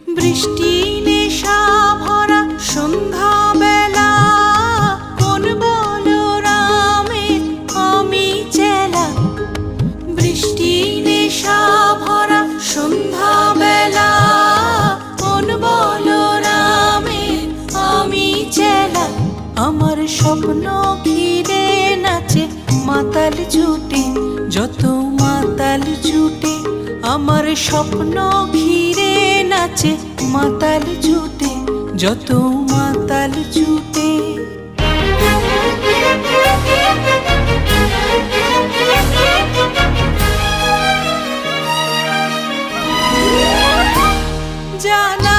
বৃষ্টি নেশা ভরা সন্ধ্যা বেলা, কোন বলরামের আমি চেলা। বৃষ্টি নেশা ভরা সন্ধ্যা বেলা, কোন বলরামের আমি চেলা। আমার স্বপ্ন ঘিরে নাচে মাতাল ছুটে, যত মাতাল ছুটে। আমার স্বপ্ন ঘিরে নাচে মাতাল ছুটে, যত মাতাল ছুটে। জানা